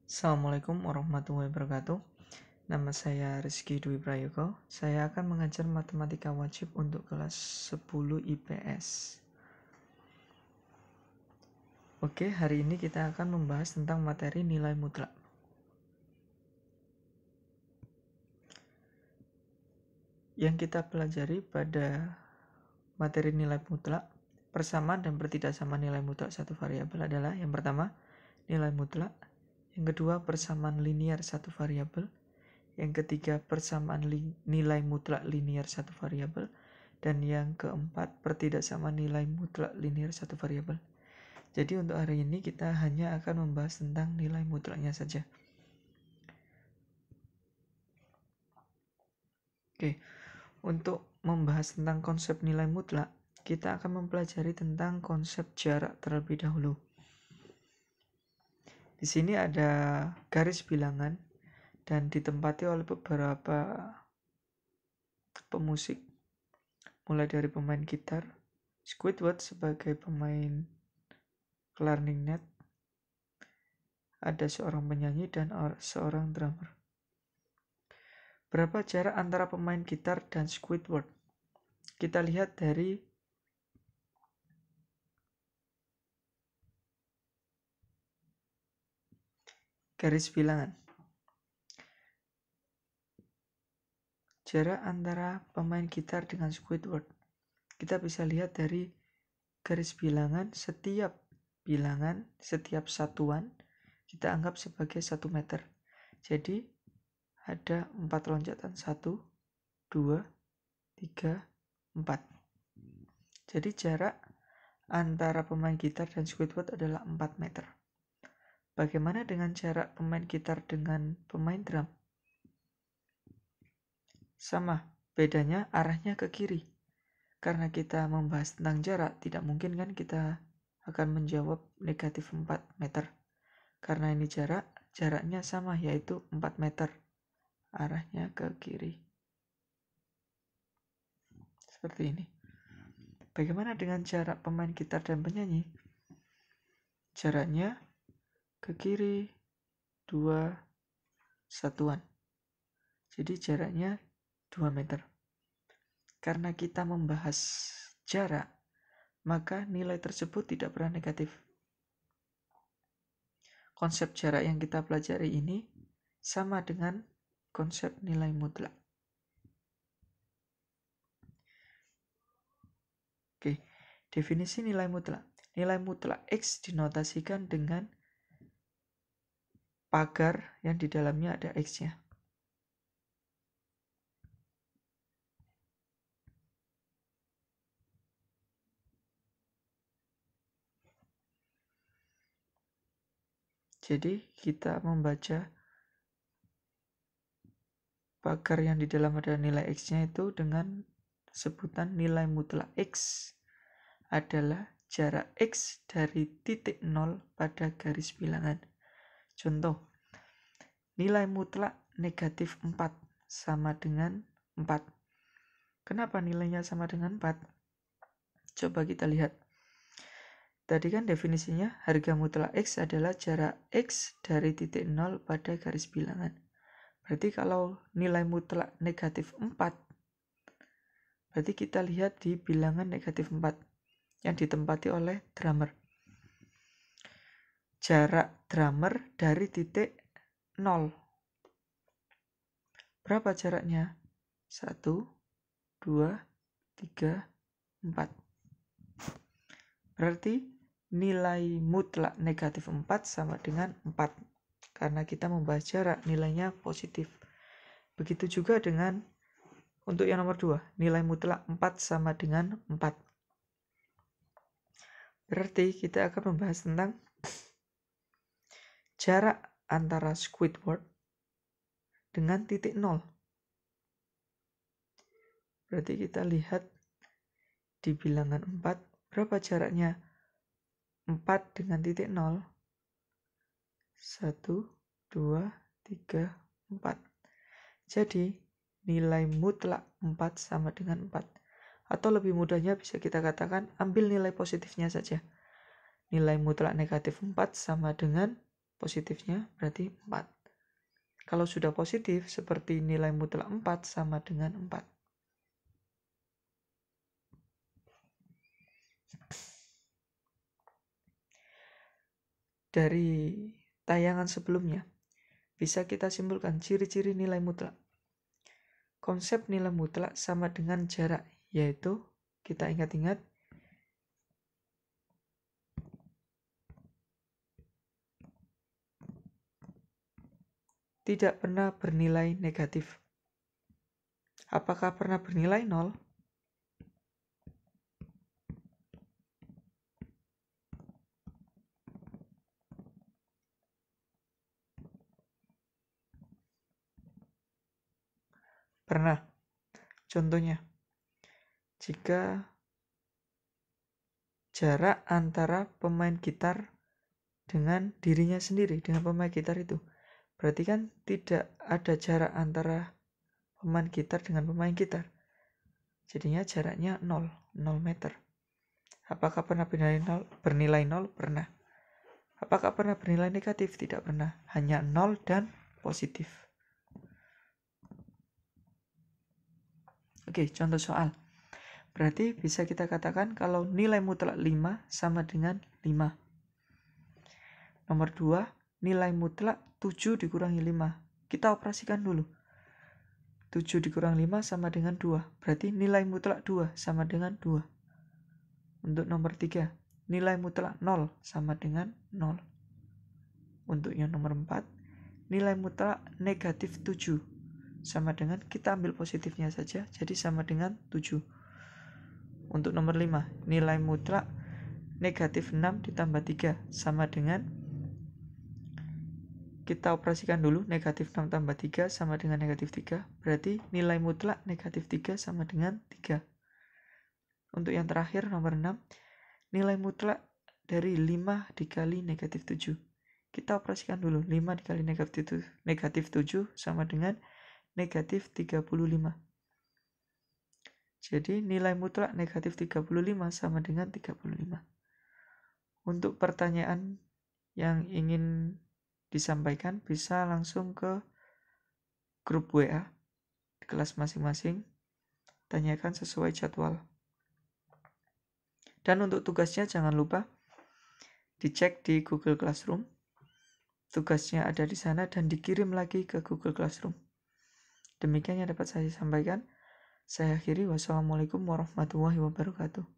Assalamualaikum warahmatullahi wabarakatuh. Nama saya Rizky Dwi Prayogo. Saya akan mengajar matematika wajib untuk kelas 10 IPS. Oke, hari ini kita akan membahas tentang materi nilai mutlak. Yang kita pelajari pada materi nilai mutlak, persamaan dan pertidaksamaan nilai mutlak satu variabel adalah yang pertama, nilai mutlak. Yang kedua, persamaan linier satu variabel. Yang ketiga, persamaan nilai mutlak linier satu variabel. Dan yang keempat, pertidaksamaan nilai mutlak linier satu variabel. Jadi untuk hari ini kita hanya akan membahas tentang nilai mutlaknya saja. Oke, untuk membahas tentang konsep nilai mutlak, kita akan mempelajari tentang konsep jarak terlebih dahulu. Di sini ada garis bilangan dan ditempati oleh beberapa pemusik, mulai dari pemain gitar, Squidward sebagai pemain clarinet, ada seorang penyanyi dan seorang drummer. Berapa jarak antara pemain gitar dan Squidward? Kita lihat dari garis bilangan. Jarak antara pemain gitar dengan Squidward. Kita bisa lihat dari garis bilangan, setiap satuan kita anggap sebagai 1 meter. Jadi ada 4 loncatan, 1, 2, 3, 4. Jadi jarak antara pemain gitar dan Squidward adalah 4 meter. Bagaimana dengan jarak pemain gitar dengan pemain drum? Sama, bedanya arahnya ke kiri. Karena kita membahas tentang jarak, tidak mungkin kan kita akan menjawab negatif 4 meter. Karena ini jaraknya sama, yaitu 4 meter. Arahnya ke kiri. Seperti ini. Bagaimana dengan jarak pemain gitar dan penyanyi? Jaraknya ke kiri 2 satuan. Jadi jaraknya 2 meter. Karena kita membahas jarak, maka nilai tersebut tidak pernah negatif. Konsep jarak yang kita pelajari ini sama dengan konsep nilai mutlak. Oke, definisi nilai mutlak. Nilai mutlak X dinotasikan dengan pagar yang di dalamnya ada X-nya. Jadi kita membaca pagar yang di dalam ada nilai X-nya itu dengan sebutan nilai mutlak X adalah jarak X dari titik 0 pada garis bilangan. Contoh, nilai mutlak negatif 4 sama dengan 4. Kenapa nilainya sama dengan 4? Coba kita lihat. Tadi kan definisinya harga mutlak X adalah jarak X dari titik 0 pada garis bilangan. Berarti kalau nilai mutlak negatif 4, berarti kita lihat di bilangan negatif 4 yang ditempati oleh drummer. Jarak drummer dari titik 0. Berapa jaraknya? 1, 2, 3, 4. Berarti nilai mutlak negatif 4 sama dengan 4. Karena kita membahas jarak, nilainya positif. Begitu juga dengan untuk yang nomor 2, nilai mutlak 4 sama dengan 4. Berarti kita akan membahas tentang jarak antara Squidward dengan titik 0. Berarti kita lihat di bilangan 4, berapa jaraknya 4 dengan titik 0? 1, 2, 3, 4. Jadi nilai mutlak 4 sama dengan 4. Atau lebih mudahnya bisa kita katakan ambil nilai positifnya saja. Nilai mutlak negatif 4 sama dengan positifnya berarti 4. Kalau sudah positif, seperti nilai mutlak 4 sama dengan 4. Dari tayangan sebelumnya, bisa kita simpulkan ciri-ciri nilai mutlak. Konsep nilai mutlak sama dengan jarak, yaitu kita ingat-ingat tidak pernah bernilai negatif. Apakah pernah bernilai 0? Pernah. Contohnya, jika jarak antara pemain gitar dengan dirinya sendiri, dengan pemain gitar itu, berarti kan tidak ada jarak antara pemain gitar dengan pemain gitar. Jadinya jaraknya 0 meter. Apakah pernah bernilai 0? Pernah. Apakah pernah bernilai negatif? Tidak pernah. Hanya 0 dan positif. Oke, contoh soal. Berarti bisa kita katakan kalau nilai mutlak 5 sama dengan 5. Nomor 2, nilai mutlak 7 dikurangi 5. Kita operasikan dulu. 7 dikurangi 5 sama dengan 2. Berarti nilai mutlak 2 sama dengan 2. Untuk nomor 3, nilai mutlak 0 sama dengan 0. Untuk yang nomor 4, nilai mutlak negatif 7 sama dengan, kita ambil positifnya saja, jadi sama dengan 7. Untuk nomor 5, nilai mutlak negatif 6 ditambah 3 sama dengan, kita operasikan dulu, negatif 6 tambah 3 sama dengan negatif 3. Berarti nilai mutlak negatif 3 sama dengan 3. Untuk yang terakhir, nomor 6, nilai mutlak dari 5 dikali negatif 7. Kita operasikan dulu, 5 dikali negatif 7 sama dengan negatif 35. Jadi nilai mutlak negatif 35 sama dengan 35. Untuk pertanyaan yang ingin disampaikan, bisa langsung ke grup WA di kelas masing-masing, tanyakan sesuai jadwal. Dan untuk tugasnya jangan lupa dicek di Google Classroom. Tugasnya ada di sana dan dikirim lagi ke Google Classroom. Demikian yang dapat saya sampaikan. Saya akhiri. Wassalamualaikum warahmatullahi wabarakatuh.